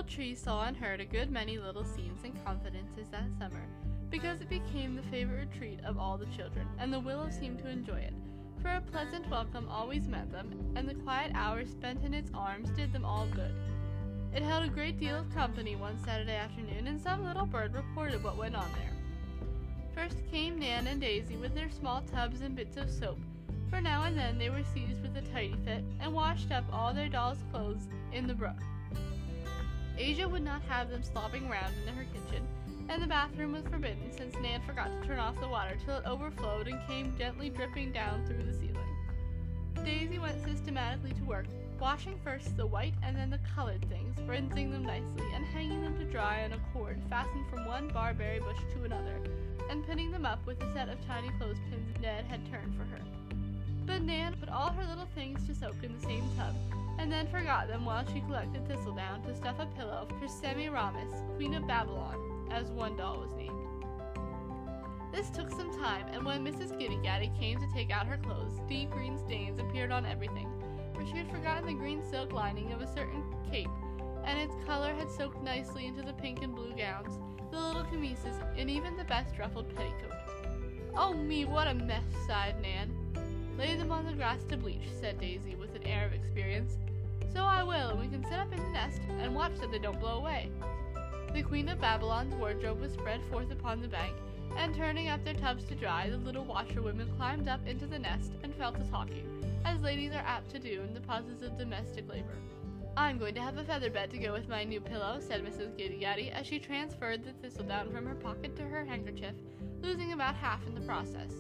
tree saw and heard a good many little scenes and confidences that summer, because it became the favorite retreat of all the children, and the willow seemed to enjoy it, for a pleasant welcome always met them, and the quiet hours spent in its arms did them all good. It held a great deal of company one Saturday afternoon, and some little bird reported what went on there. First came Nan and Daisy with their small tubs and bits of soap, for now and then they were seized with a tidy fit, and washed up all their dolls' clothes in the brook. Asia would not have them slopping around in her kitchen, and the bathroom was forbidden since Nan forgot to turn off the water till it overflowed and came gently dripping down through the ceiling. Daisy went systematically to work, washing first the white and then the colored things, rinsing them nicely, and hanging them to dry on a cord fastened from one barberry bush to another, and pinning them up with a set of tiny clothespins Ned had turned for her. But Nan put all her little things to soak in the same tub, and then forgot them while she collected thistledown to stuff a pillow for Semiramis, Queen of Babylon, as one doll was named. This took some time, and when Mrs. Giddy-Gaddy came to take out her clothes, deep green stains appeared on everything, for she had forgotten the green silk lining of a certain cape, and its color had soaked nicely into the pink and blue gowns, the little chemises, and even the best ruffled petticoat. "Oh me, what a mess!" sighed Nan. "Lay them on the grass to bleach," said Daisy with an air of experience. "So I will, and we can sit up in the nest and watch that they don't blow away." The Queen of Babylon's wardrobe was spread forth upon the bank, and turning up their tubs to dry, the little washerwomen climbed up into the nest and fell to talking, as ladies are apt to do in the pauses of domestic labor. "I'm going to have a feather bed to go with my new pillow," said Mrs. Giddy-Gaddy, as she transferred the thistledown from her pocket to her handkerchief, losing about half in the process.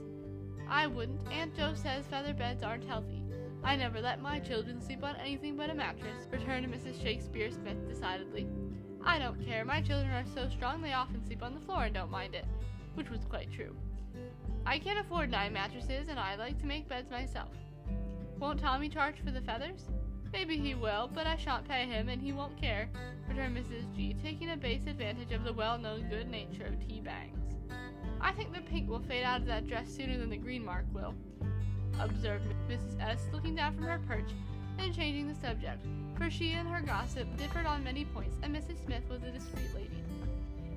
"I wouldn't. Aunt Jo says feather beds aren't healthy. I never let my children sleep on anything but a mattress," returned Mrs. Shakespeare Smith decidedly. "I don't care. My children are so strong they often sleep on the floor and don't mind it," which was quite true. "I can't afford 9 mattresses, and I like to make beds myself." "Won't Tommy charge for the feathers?" "Maybe he will, but I shan't pay him, and he won't care," returned Mrs. G., taking a base advantage of the well-known good nature of tea bangs. "I think the pink will fade out of that dress sooner than the green mark will," observed Mrs. S., looking down from her perch and changing the subject, for she and her gossip differed on many points, and Mrs. Smith was a discreet lady.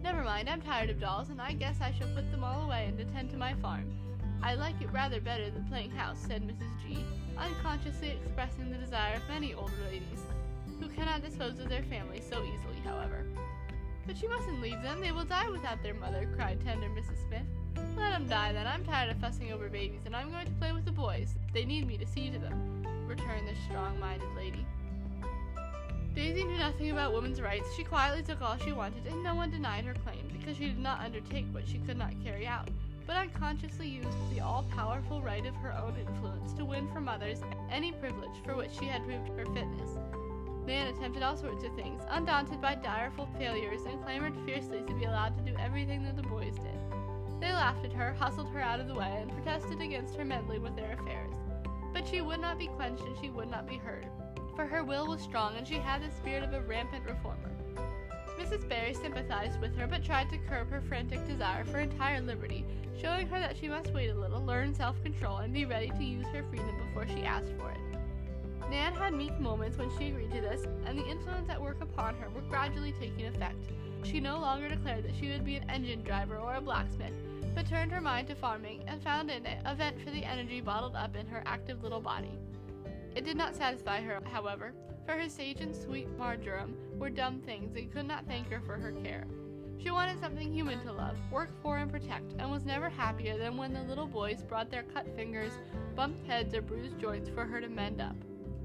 "Never mind, I'm tired of dolls, and I guess I shall put them all away and attend to my farm. I like it rather better than playing house," said Mrs. G., unconsciously expressing the desire of many older ladies, who cannot dispose of their families so easily, however. "But you mustn't leave them, they will die without their mother," cried tender Mrs. Smith. "Let 'em die then, I'm tired of fussing over babies, and I'm going to play with the boys. They need me to see to them," returned the strong-minded lady. Daisy knew nothing about women's rights. She quietly took all she wanted, and no one denied her claim, because she did not undertake what she could not carry out, but unconsciously used the all-powerful right of her own influence to win from others any privilege for which she had proved her fitness. Nan attempted all sorts of things, undaunted by direful failures, and clamored fiercely to be allowed to do everything that the boys did. They laughed at her, hustled her out of the way, and protested against her meddling with their affairs. But she would not be quenched, and she would not be heard, for her will was strong, and she had the spirit of a rampant reformer. Mrs. Barry sympathized with her, but tried to curb her frantic desire for entire liberty, showing her that she must wait a little, learn self-control, and be ready to use her freedom before she asked for it. Nan had meek moments when she agreed to this, and the influence at work upon her were gradually taking effect. She no longer declared that she would be an engine driver or a blacksmith, but turned her mind to farming, and found in it a vent for the energy bottled up in her active little body. It did not satisfy her, however, for her sage and sweet marjoram were dumb things and could not thank her for her care. She wanted something human to love, work for, and protect, and was never happier than when the little boys brought their cut fingers, bumped heads, or bruised joints for her to mend up.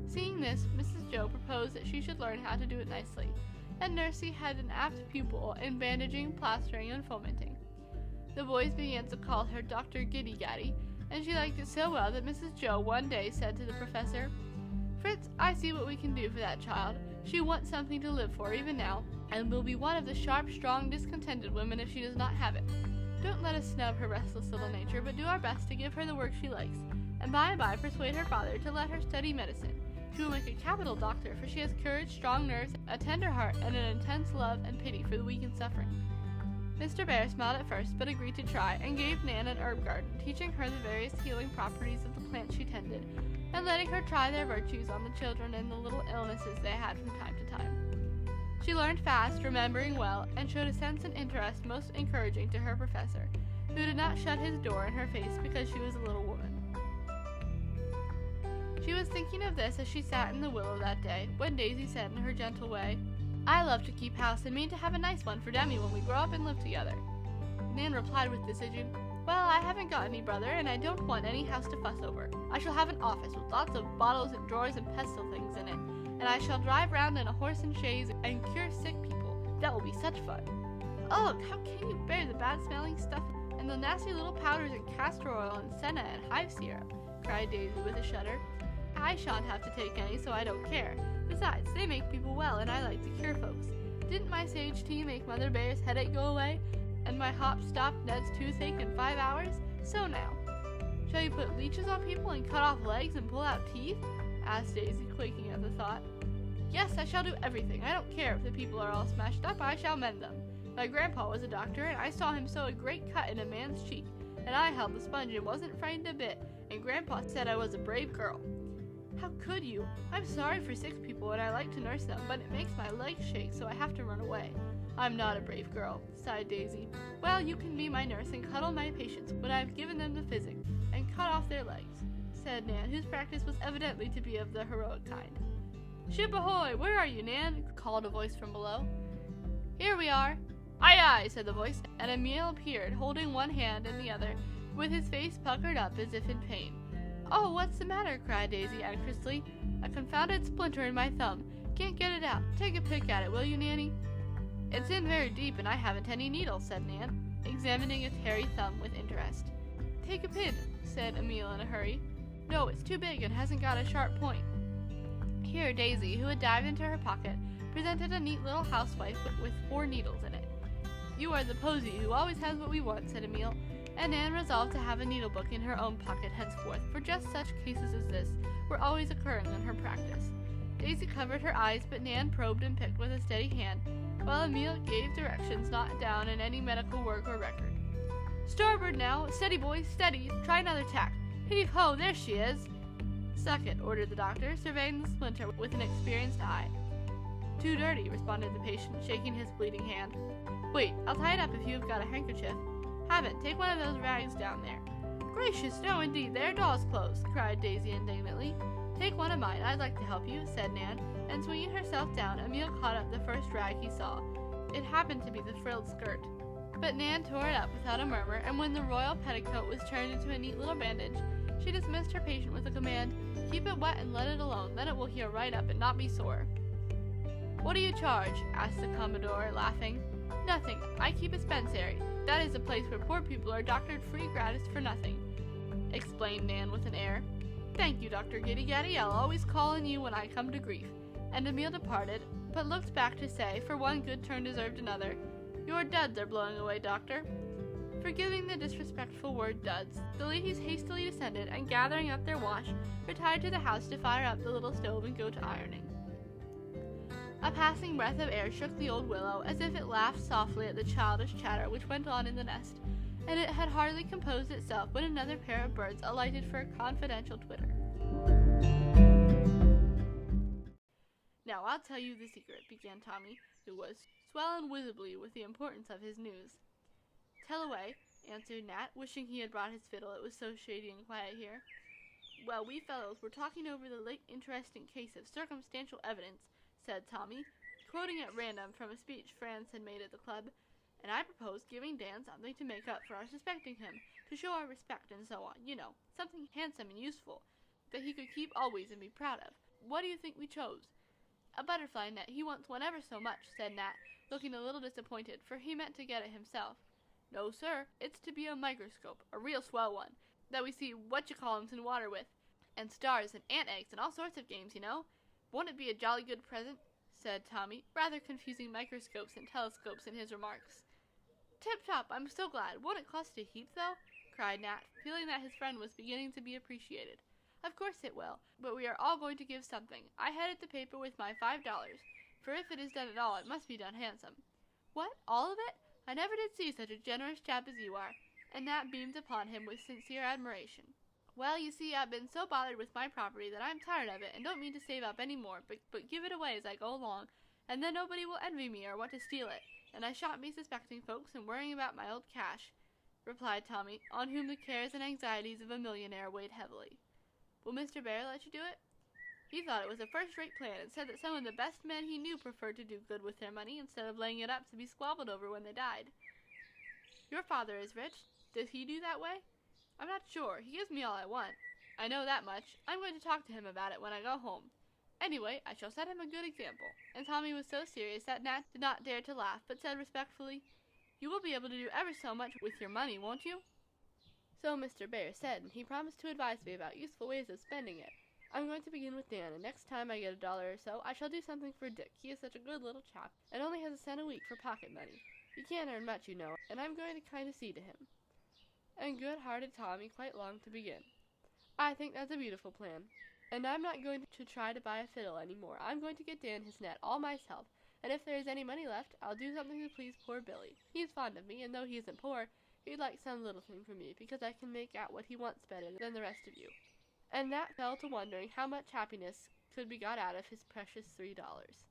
Seeing this, Mrs. Joe proposed that she should learn how to do it nicely, and Nursey had an apt pupil in bandaging, plastering, and fomenting. The boys began to call her Dr. Giddy-Gaddy, and she liked it so well that Mrs. Joe one day said to the professor, "Fritz, I see what we can do for that child. She wants something to live for even now, and will be one of the sharp, strong, discontented women if she does not have it. Don't let us snub her restless little nature, but do our best to give her the work she likes, and by and by persuade her father to let her study medicine. She will make a capital doctor, for she has courage, strong nerves, a tender heart, and an intense love and pity for the weak and suffering." Mr. Bear smiled at first, but agreed to try, and gave Nan an herb garden, teaching her the various healing properties of the plants she tended, and letting her try their virtues on the children and the little illnesses they had from time to time. She learned fast, remembering well, and showed a sense and interest most encouraging to her professor, who did not shut his door in her face because she was a little woman. She was thinking of this as she sat in the willow that day, when Daisy said in her gentle way, "I love to keep house and mean to have a nice one for Demi when we grow up and live together." Nan replied with decision, "Well, I haven't got any brother, and I don't want any house to fuss over. I shall have an office with lots of bottles and drawers and pestle things in it, and I shall drive round in a horse and chaise and cure sick people. That will be such fun." "Ugh, how can you bear the bad-smelling stuff and the nasty little powders and castor oil and senna and hive syrup?" cried Daisy with a shudder. "I shan't have to take any, so I don't care. Besides, they make people well, and I like to cure folks. Didn't my sage tea make Mother Bear's headache go away? And my hop stopped Ned's toothache in 5 hours? So now, shall you put leeches on people and cut off legs and pull out teeth?" asked Daisy, quaking at the thought. "Yes, I shall do everything. I don't care if the people are all smashed up, I shall mend them. My grandpa was a doctor, and I saw him sew a great cut in a man's cheek, and I held the sponge and wasn't frightened a bit, and Grandpa said I was a brave girl." "How could you? I'm sorry for sick people, and I like to nurse them, but it makes my legs shake, so I have to run away." "I'm not a brave girl," sighed Daisy. "Well, you can be my nurse and cuddle my patients when I've given them the physic, and cut off their legs," said Nan, whose practice was evidently to be of the heroic kind. "Ship ahoy! Where are you, Nan?" called a voice from below. "Here we are." "Aye, aye," said the voice, and Emil appeared, holding one hand in the other, with his face puckered up as if in pain. "Oh, what's the matter?" cried Daisy anxiously. "A confounded splinter in my thumb. Can't get it out. Take a pick at it, will you, Nanny?" "It's in very deep, and I haven't any needles," said Nan, examining its hairy thumb with interest. "Take a pin," said Emil in a hurry. "No, it's too big and hasn't got a sharp point." Here Daisy, who had dived into her pocket, presented a neat little housewife with 4 needles in it. "You are the posy who always has what we want," said Emil, and Nan resolved to have a needlebook in her own pocket henceforth, for just such cases as this were always occurring in her practice. Daisy covered her eyes, but Nan probed and picked with a steady hand, while Emil gave directions not down in any medical work or record. "Starboard now! Steady, boys, steady! Try another tack! Heave-ho, there she is!" "Suck it," ordered the doctor, surveying the splinter with an experienced eye. "Too dirty," responded the patient, shaking his bleeding hand. "Wait, I'll tie it up if you've got a handkerchief." "Haven't. Take one of those rags down there." "Gracious, no indeed, they're doll's clothes," cried Daisy indignantly. "Take one of mine, I'd like to help you," said Nan, and swinging herself down, Emil caught up the first rag he saw. It happened to be the frilled skirt. But Nan tore it up without a murmur, and when the royal petticoat was turned into a neat little bandage, she dismissed her patient with the command, "Keep it wet and let it alone, then it will heal right up and not be sore." "What do you charge?" asked the Commodore, laughing. "Nothing. I keep a dispensary. That is a place where poor people are doctored free gratis for nothing," explained Nan with an air. "Thank you, Dr. Giddy-Gaddy. I'll always call on you when I come to grief." And Emil departed, but looked back to say, for one good turn deserved another, "Your duds are blowing away, Doctor." Forgiving the disrespectful word duds, the ladies hastily descended, and gathering up their wash, retired to the house to fire up the little stove and go to ironing. A passing breath of air shook the old willow, as if it laughed softly at the childish chatter which went on in the nest, and it had hardly composed itself when another pair of birds alighted for a confidential twitter. "Now I'll tell you the secret," began Tommy, who was swelling visibly with the importance of his news. "Tell away," answered Nat, wishing he had brought his fiddle, it was so shady and quiet here. "Well, we fellows were talking over the late interesting case of circumstantial evidence," said Tommy, quoting at random from a speech Franz had made at the club, "and I proposed giving Dan something to make up for our suspecting him, to show our respect and so on, you know, something handsome and useful, that he could keep always and be proud of. What do you think we chose?" "A butterfly net. He wants one ever so much," said Nat, looking a little disappointed, for he meant to get it himself. "No, sir. It's to be a microscope, a real swell one, that we see whatcha-callums in water with, and stars and ant eggs and all sorts of games, you know. Won't it be a jolly good present?" said Tommy, rather confusing microscopes and telescopes in his remarks. "Tip-top. I'm so glad. Won't it cost a heap, though?" cried Nat, feeling that his friend was beginning to be appreciated. "Of course it will, but we are all going to give something. I headed the paper with my $5, for if it is done at all, it must be done handsome." "What, all of it? I never did see such a generous chap as you are," and Nat beamed upon him with sincere admiration. "Well, you see, I've been so bothered with my property that I'm tired of it and don't mean to save up any more, but give it away as I go along, and then nobody will envy me or want to steal it, and I shan't be suspecting folks and worrying about my old cash," replied Tommy, on whom the cares and anxieties of a millionaire weighed heavily. "Will Mr. Bear let you do it?" He thought it was a first-rate plan, and said that some of the best men he knew preferred to do good with their money instead of laying it up to be squabbled over when they died. "Your father is rich. Does he do that way?" "I'm not sure. He gives me all I want. I know that much. I'm going to talk to him about it when I go home. Anyway, I shall set him a good example." And Tommy was so serious that Nat did not dare to laugh, but said respectfully, "You will be able to do ever so much with your money, won't you?" So Mr. Bear said, and he promised to advise me about useful ways of spending it. I'm going to begin with Dan, and next time I get $1 or so, I shall do something for Dick. He is such a good little chap, and only has a cent a week for pocket money. He can't earn much, you know, and I'm going to kind of see to him. And good-hearted Tommy quite longed to begin. "I think that's a beautiful plan. And I'm not going to try to buy a fiddle any more. I'm going to get Dan his net all myself, and if there is any money left, I'll do something to please poor Billy. He's fond of me, and though he isn't poor, he'd like some little thing from me, because I can make out what he wants better than the rest of you." And Nat fell to wondering how much happiness could be got out of his precious $3.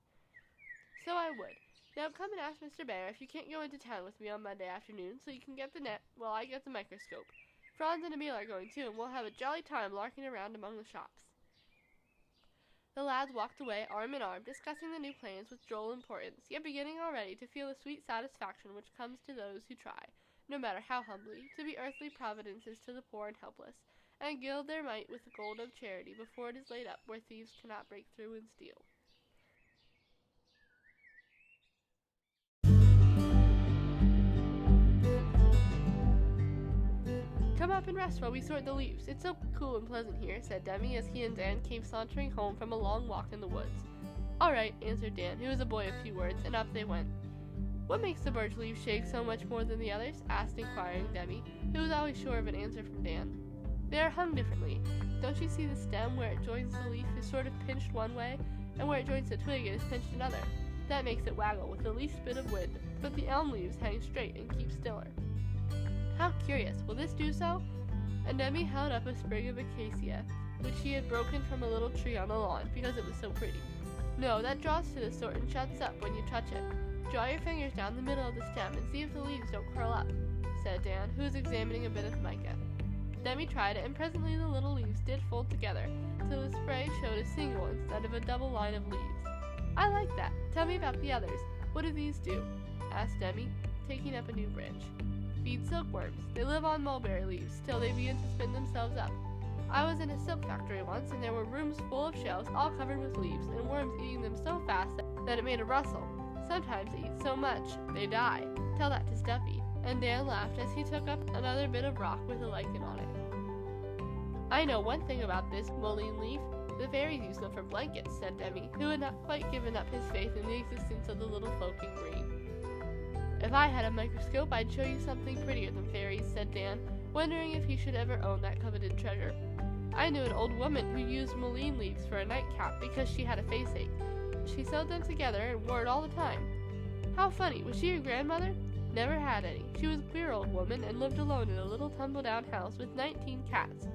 "So I would. Now come and ask Mr. Bear if you can't go into town with me on Monday afternoon, so you can get the net while I get the microscope. Franz and Emil are going too, and we'll have a jolly time larking around among the shops." The lads walked away arm in arm, discussing the new plans with droll importance, yet beginning already to feel the sweet satisfaction which comes to those who try, no matter how humbly, to be earthly providences to the poor and helpless, and gild their mite with the gold of charity before it is laid up where thieves cannot break through and steal. "Come up and rest while we sort the leaves. It's so cool and pleasant here," said Demi as he and Dan came sauntering home from a long walk in the woods. "All right," answered Dan, who was a boy of few words, and up they went. "What makes the birch leaves shake so much more than the others?" asked inquiring Demi, who was always sure of an answer from Dan. "They are hung differently. Don't you see the stem where it joins the leaf is sort of pinched one way, and where it joins the twig it is pinched another? That makes it waggle with the least bit of wind, but the elm leaves hang straight and keep stiller." "How curious! Will this do so?" And Demi held up a sprig of acacia, which he had broken from a little tree on the lawn, because it was so pretty. "No, that draws to the sort and shuts up when you touch it. Draw your fingers down the middle of the stem and see if the leaves don't curl up," said Dan, who was examining a bit of mica. Demi tried it, and presently the little leaves did fold together, till the spray showed a single instead of a double line of leaves. "I like that. Tell me about the others. What do these do?" asked Demi, taking up a new branch. "Feed silkworms. They live on mulberry leaves till they begin to spin themselves up. I was in a silk factory once, and there were rooms full of shelves all covered with leaves, and worms eating them so fast that it made a rustle. Sometimes they eat so much they die. Tell that to Stuffy." And Dan laughed as he took up another bit of rock with a lichen on it. "I know one thing about this mullein leaf. The fairies use them for blankets," said Demi, who had not quite given up his faith in the existence of the little folk in green. "If I had a microscope, I'd show you something prettier than fairies," said Dan, wondering if he should ever own that coveted treasure. "I knew an old woman who used mullein leaves for a nightcap because she had a faceache. She sewed them together and wore it all the time." "How funny! Was she your grandmother?" "Never had any. She was a queer old woman and lived alone in a little tumble-down house with 19 cats.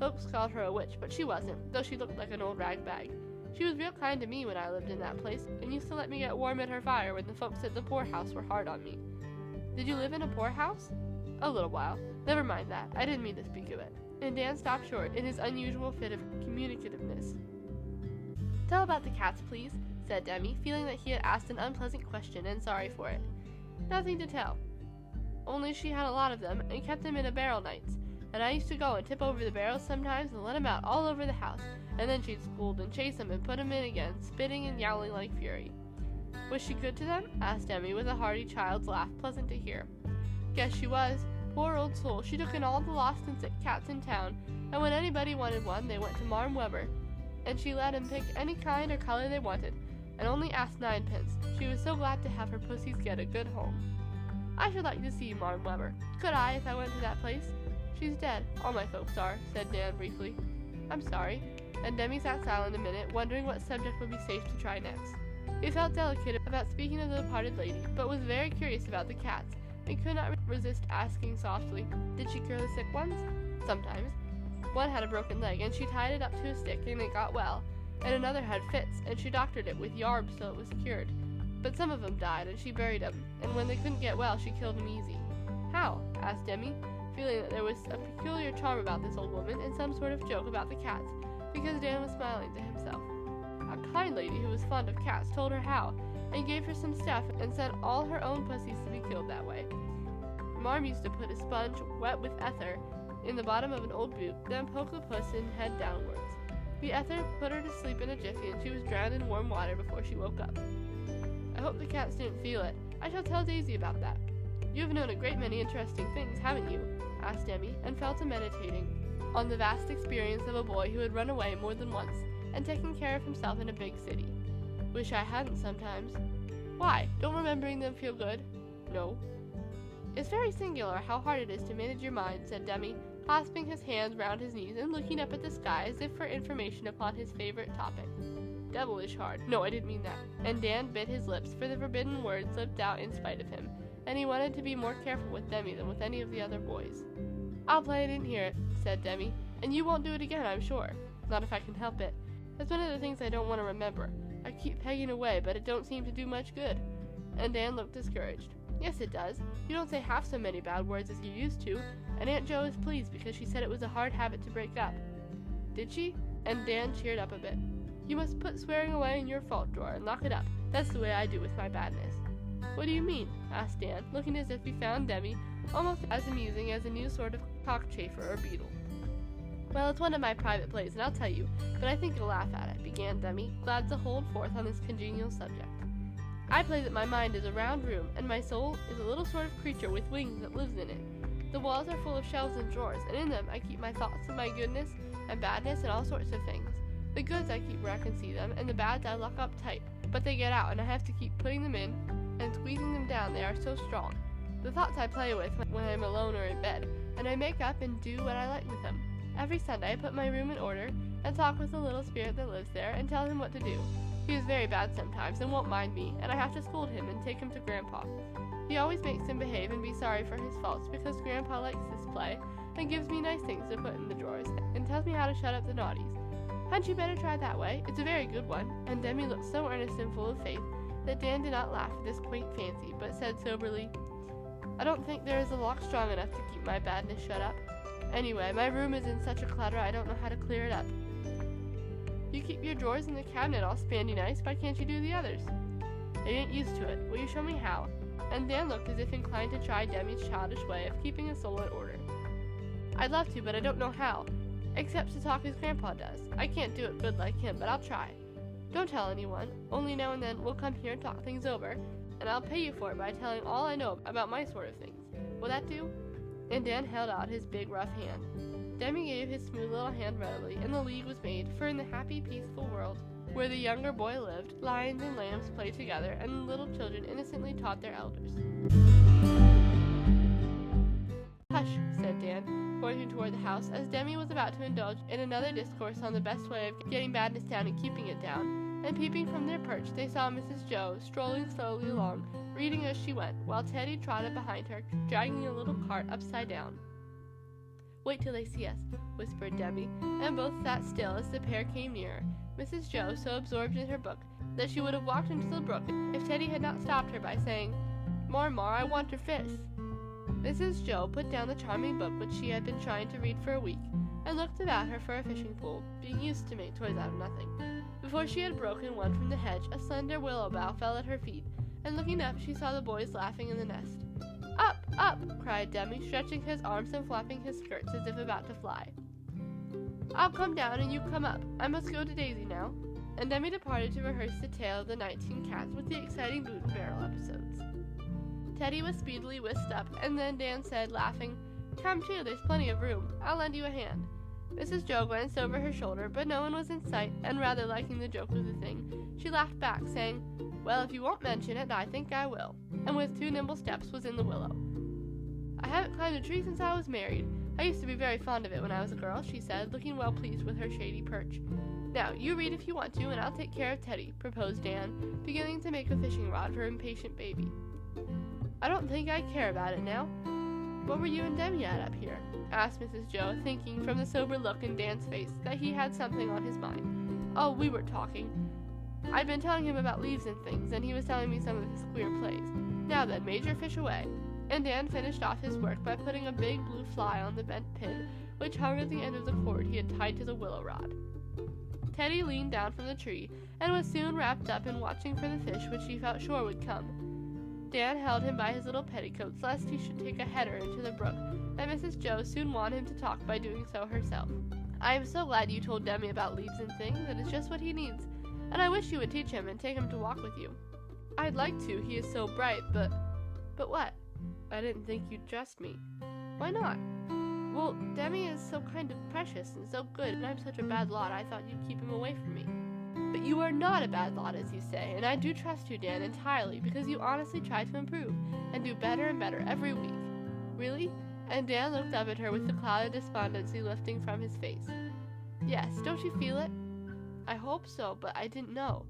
Folks called her a witch, but she wasn't, though she looked like an old rag bag. She was real kind to me when I lived in that place, and used to let me get warm at her fire when the folks at the poorhouse were hard on me." "Did you live in a poorhouse?" "A little while. Never mind that. I didn't mean to speak of it." And Dan stopped short in his unusual fit of communicativeness. "Tell about the cats, please," said Demi, feeling that he had asked an unpleasant question and sorry for it. "Nothing to tell. Only she had a lot of them, and kept them in a barrel nights, and I used to go and tip over the barrels sometimes and let 'em out all over the house, and then she'd scold and chase 'em and put 'em in again, spitting and yowling like fury." "Was she good to them?" asked Demi with a hearty child's laugh, pleasant to hear. "Guess she was. Poor old soul, she took in all the lost and sick cats in town, and when anybody wanted one, they went to Marm Weber, and she let 'em pick any kind or color they wanted, and only asked 9 pence. She was so glad to have her pussies get a good home." "I should like to see Marm Weber. Could I, if I went to that place?" "She's dead. All my folks are," said Dan briefly. "I'm sorry." And Demi sat silent a minute, wondering what subject would be safe to try next. He felt delicate about speaking of the departed lady, but was very curious about the cats, and could not resist asking softly, "Did she cure the sick ones?" "Sometimes. One had a broken leg, and she tied it up to a stick, and it got well. and another had fits, and she doctored it with yarb so it was cured. But some of them died, and she buried them, and when they couldn't get well, she killed them easy. How? Asked Demi, feeling that there was a peculiar charm about this old woman, and some sort of joke about the cats, because Dan was smiling to himself. A kind lady who was fond of cats told her how, and gave her some stuff, and sent all her own pussies to be killed that way. Marm used to put a sponge, wet with ether, in the bottom of an old boot, then poke the puss in head downwards. The ether put her to sleep in a jiffy, and she was drowned in warm water before she woke up. I hope the cats didn't feel it. I shall tell Daisy about that. You have known a great many interesting things, haven't you? Asked Demi, and fell to meditating on the vast experience of a boy who had run away more than once, and taken care of himself in a big city. Wish I hadn't sometimes. Why? Don't remembering them feel good? No. It's very singular how hard it is to manage your mind, said Demi, clasping his hands round his knees and looking up at the sky as if for information upon his favorite topic. Devilish hard. No, I didn't mean that. And Dan bit his lips, for the forbidden word slipped out in spite of him, and he wanted to be more careful with Demi than with any of the other boys. I'll play I didn't hear it, said Demi, and you won't do it again, I'm sure. Not if I can help it. That's one of the things I don't want to remember. I keep pegging away, but it don't seem to do much good. And Dan looked discouraged. Yes, it does. You don't say half so many bad words as you used to, and Aunt Jo is pleased because she said it was a hard habit to break up. Did she? And Dan cheered up a bit. You must put swearing away in your fault drawer and lock it up. That's the way I do with my badness. What do you mean? Asked Dan, looking as if he found Demi almost as amusing as a new sort of cockchafer or beetle. Well, it's one of my private plays, and I'll tell you, but I think you'll laugh at it, began Demi, glad to hold forth on this congenial subject. I play that my mind is a round room, and my soul is a little sort of creature with wings that lives in it. The walls are full of shelves and drawers, and in them I keep my thoughts and my goodness and badness and all sorts of things. The goods I keep where I can see them, and the bads I lock up tight, but they get out, and I have to keep putting them in and squeezing them down, they are so strong. The thoughts I play with when I am alone or in bed, and I make up and do what I like with them. Every Sunday I put my room in order, and talk with the little spirit that lives there, and tell him what to do. He is very bad sometimes, and won't mind me, and I have to scold him and take him to Grandpa. He always makes him behave and be sorry for his faults, because Grandpa likes this play, and gives me nice things to put in the drawers, and tells me how to shut up the naughties. Hadn't you better try that way? It's a very good one. And Demi looked so earnest and full of faith that Dan did not laugh at this quaint fancy, but said soberly, I don't think there is a lock strong enough to keep my badness shut up. Anyway, my room is in such a clutter I don't know how to clear it up. You keep your drawers in the cabinet all spandy nice, why can't you do the others? I ain't used to it. Will you show me how? And Dan looked as if inclined to try Demi's childish way of keeping his soul in order. I'd love to, but I don't know how. Except to talk as Grandpa does. I can't do it good like him, but I'll try. Don't tell anyone, only now and then we'll come here and talk things over, and I'll pay you for it by telling all I know about my sort of things. Will that do? And Dan held out his big rough hand. Demi gave his smooth little hand readily, and the league was made, for in the happy, peaceful world where the younger boy lived, lions and lambs played together, and little children innocently taught their elders. Hush, said Dan, pointing toward the house, as Demi was about to indulge in another discourse on the best way of getting badness down and keeping it down, and peeping from their perch, they saw Mrs. Jo strolling slowly along, reading as she went, while Teddy trotted behind her, dragging a little cart upside down. Wait till they see us, whispered Demi, and both sat still as the pair came nearer, Mrs. Jo so absorbed in her book that she would have walked into the brook if Teddy had not stopped her by saying, Mar, I want your fish. Mrs. Jo put down the charming book which she had been trying to read for a week, and looked about her for a fishing pole, being used to make toys out of nothing. Before she had broken one from the hedge, a slender willow bough fell at her feet, and looking up she saw the boys laughing in the nest. Up, up, cried Demi, stretching his arms and flapping his skirts as if about to fly. I'll come down and you come up. I must go to Daisy now. And Demi departed to rehearse the tale of the 19 cats with the exciting boot and barrel episodes. Teddy was speedily whisked up, and then Dan said, laughing, Come too, there's plenty of room. I'll lend you a hand. Mrs. Jo glanced over her shoulder, but no one was in sight, and rather liking the joke of the thing, she laughed back, saying, Well, if you won't mention it, I think I will, and with 2 nimble steps was in the willow. I haven't climbed a tree since I was married. I used to be very fond of it when I was a girl, she said, looking well pleased with her shady perch. Now, you read if you want to, and I'll take care of Teddy, proposed Dan, beginning to make a fishing rod for impatient baby. I don't think I care about it now. What were you and Demi at up here? Asked Mrs. Jo, thinking from the sober look in Dan's face that he had something on his mind. Oh, we were talking. I'd been telling him about leaves and things, and he was telling me some of his queer plays. Now then, Major, fish away." And Dan finished off his work by putting a big blue fly on the bent pin, which hung at the end of the cord he had tied to the willow rod. Teddy leaned down from the tree, and was soon wrapped up in watching for the fish which he felt sure would come. Dan held him by his little petticoats lest he should take a header into the brook, and Mrs. Joe soon won him to talk by doing so herself. "I am so glad you told Demi about leaves and things. It is just what he needs, and I wish you would teach him and take him to walk with you." "I'd like to, he is so bright, but what?" "I didn't think you'd trust me." "Why not?" "Well, Demi is so kind of precious and so good, and I'm such a bad lot I thought you'd keep him away from me." "But you are not a bad lot, as you say, and I do trust you, Dan, entirely, because you honestly try to improve, and do better and better every week." "Really?" And Dan looked up at her with the cloud of despondency lifting from his face. "Yes, don't you feel it?" "I hope so, but I didn't know.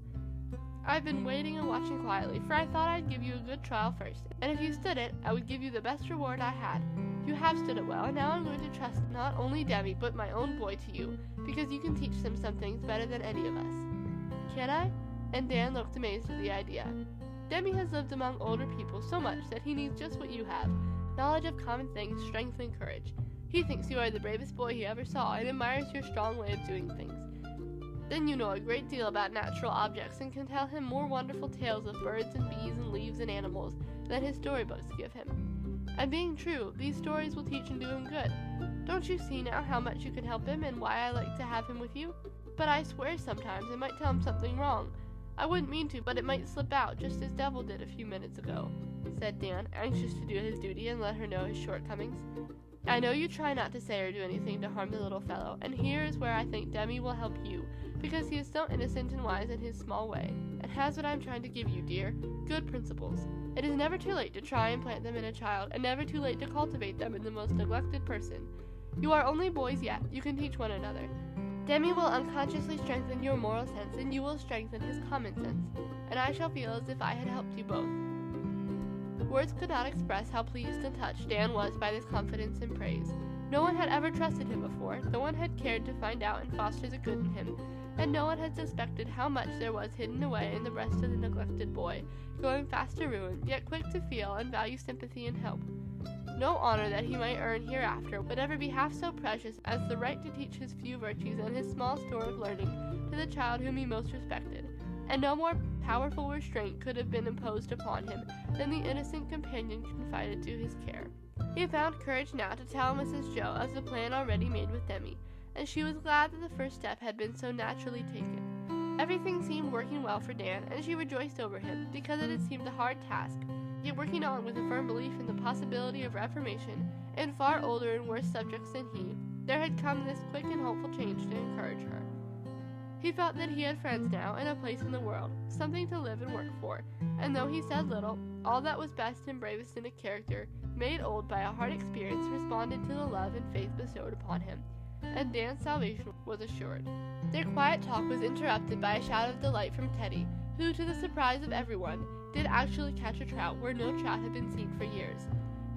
I've been waiting and watching quietly, for I thought I'd give you a good trial first, and if you stood it, I would give you the best reward I had. You have stood it well, and now I'm going to trust not only Demi, but my own boy to you, because you can teach them some things better than any of us." "Can I?" And Dan looked amazed at the idea. "Demi has lived among older people so much that he needs just what you have, knowledge of common things, strength, and courage. He thinks you are the bravest boy he ever saw, and admires your strong way of doing things. Then you know a great deal about natural objects, and can tell him more wonderful tales of birds and bees and leaves and animals than his storybooks give him. And being true, these stories will teach and do him good. Don't you see now how much you can help him, and why I like to have him with you? But I swear sometimes I might tell him something wrong. I wouldn't mean to, but it might slip out, just as Devil did a few minutes ago," said Dan, anxious to do his duty and let her know his shortcomings. "I know you try not to say or do anything to harm the little fellow, and here is where I think Demi will help you, because he is so innocent and wise in his small way, and has what I am trying to give you, dear, good principles. It is never too late to try and plant them in a child, and never too late to cultivate them in the most neglected person. You are only boys yet, you can teach one another. Demi will unconsciously strengthen your moral sense, and you will strengthen his common sense, and I shall feel as if I had helped you both." Words could not express how pleased and touched Dan was by this confidence and praise. No one had ever trusted him before, no one had cared to find out and foster the good in him, and no one had suspected how much there was hidden away in the breast of the neglected boy, growing fast to ruin, yet quick to feel and value sympathy and help. No honor that he might earn hereafter would ever be half so precious as the right to teach his few virtues and his small store of learning to the child whom he most respected, and no more powerful restraint could have been imposed upon him than the innocent companion confided to his care. He found courage now to tell Mrs. Joe of the plan already made with Demi, and she was glad that the first step had been so naturally taken. Everything seemed working well for Dan, and she rejoiced over him, because it had seemed a hard task, yet working on with a firm belief in the possibility of reformation in far older and worse subjects than he, there had come this quick and hopeful change to encourage her. He felt that he had friends now and a place in the world, something to live and work for, and though he said little, all that was best and bravest in a character, made old by a hard experience, responded to the love and faith bestowed upon him, and Dan's salvation was assured. Their quiet talk was interrupted by a shout of delight from Teddy, who, to the surprise of everyone, did actually catch a trout where no trout had been seen for years.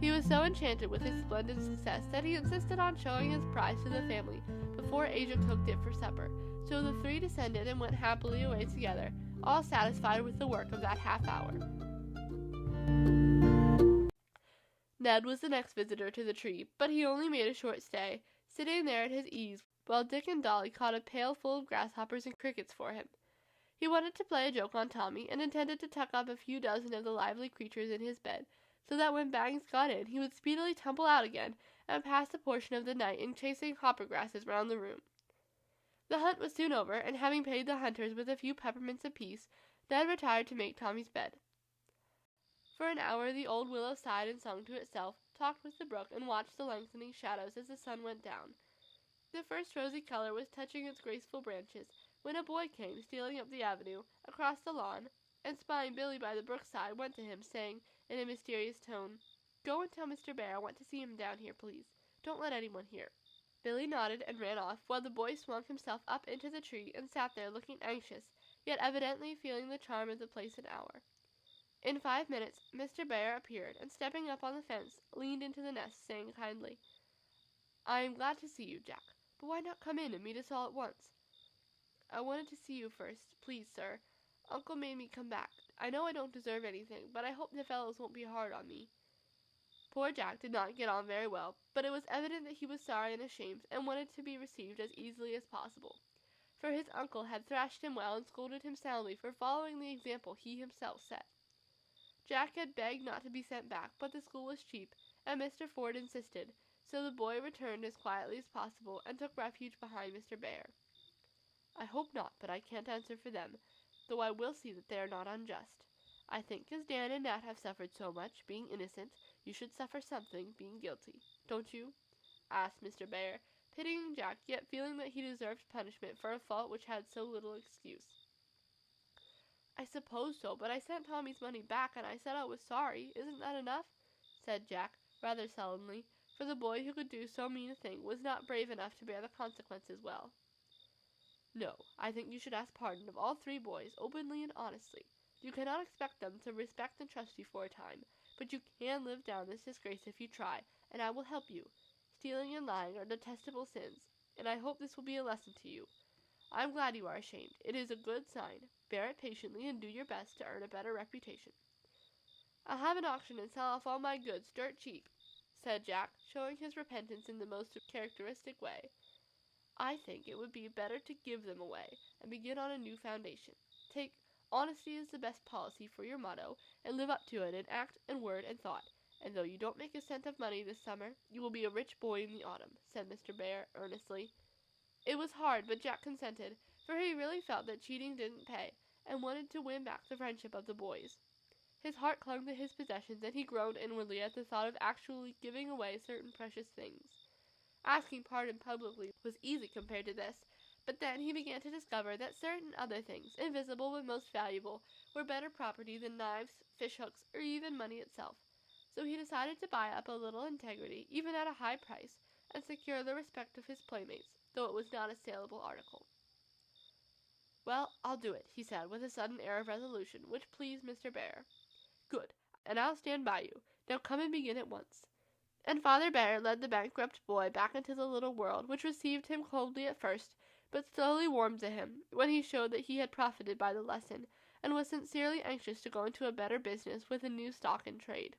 He was so enchanted with his splendid success that he insisted on showing his prize to the family before Asia cooked it for supper, so the three descended and went happily away together, all satisfied with the work of that half hour. Ned was the next visitor to the tree, but he only made a short stay, sitting there at his ease while Dick and Dolly caught a pail full of grasshoppers and crickets for him. He wanted to play a joke on Tommy, and intended to tuck up a few dozen of the lively creatures in his bed, so that when Bangs got in, he would speedily tumble out again, and pass a portion of the night in chasing hoppergrasses round the room. The hunt was soon over, and having paid the hunters with a few peppermints apiece, Ned retired to make Tommy's bed. For an hour the old willow sighed and sung to itself, talked with the brook, and watched the lengthening shadows as the sun went down. The first rosy color was touching its graceful branches, when a boy came stealing up the avenue, across the lawn, and spying Billy by the brookside, went to him, saying, in a mysterious tone, "Go and tell Mr. Bear I want to see him down here, please. Don't let anyone hear." Billy nodded and ran off, while the boy swung himself up into the tree and sat there looking anxious, yet evidently feeling the charm of the place and hour. In 5 minutes Mr. Bear appeared, and stepping up on the fence, leaned into the nest, saying kindly, "I am glad to see you, Jack, but why not come in and meet us all at once?" I wanted to see you first. Please, sir. Uncle made me come back. I know I don't deserve anything, but I hope the fellows won't be hard on me." Poor Jack did not get on very well, but it was evident that he was sorry and ashamed, and wanted to be received as easily as possible, for his uncle had thrashed him well and scolded him soundly for following the example he himself set. Jack had begged not to be sent back, but the school was cheap, and Mr. Ford insisted, so the boy returned as quietly as possible and took refuge behind Mr. Bear. "I hope not, but I can't answer for them, though I will see that they are not unjust. I think as Dan and Nat have suffered so much, being innocent, you should suffer something, being guilty. Don't you?" asked Mr. Bear, pitying Jack, yet feeling that he deserved punishment for a fault which had so little excuse. "I suppose so, but I sent Tommy's money back, and I said I was sorry. Isn't that enough?" said Jack, rather sullenly, for the boy who could do so mean a thing was not brave enough to bear the consequences well. "No, I think you should ask pardon of all 3 boys, openly and honestly. You cannot expect them to respect and trust you for a time, but you can live down this disgrace if you try, and I will help you. Stealing and lying are detestable sins, and I hope this will be a lesson to you. I am glad you are ashamed. It is a good sign. Bear it patiently and do your best to earn a better reputation." "I'll have an auction and sell off all my goods dirt cheap," said Jack, showing his repentance in the most characteristic way. "I think it would be better to give them away, and begin on a new foundation. Take 'Honesty is the best policy' for your motto, and live up to it in act and word and thought, and though you don't make a cent of money this summer, you will be a rich boy in the autumn," said Mr. Bear, earnestly. It was hard, but Jack consented, for he really felt that cheating didn't pay, and wanted to win back the friendship of the boys. His heart clung to his possessions, and he groaned inwardly at the thought of actually giving away certain precious things. Asking pardon publicly was easy compared to this, but then he began to discover that certain other things, invisible but most valuable, were better property than knives, fishhooks, or even money itself. So he decided to buy up a little integrity, even at a high price, and secure the respect of his playmates, though it was not a saleable article. "Well, I'll do it," he said, with a sudden air of resolution, which pleased Mr. Bear. "Good, and I'll stand by you. Now come and begin at once." And Father Bear led the bankrupt boy back into the little world, which received him coldly at first, but slowly warmed to him, when he showed that he had profited by the lesson, and was sincerely anxious to go into a better business with a new stock in trade.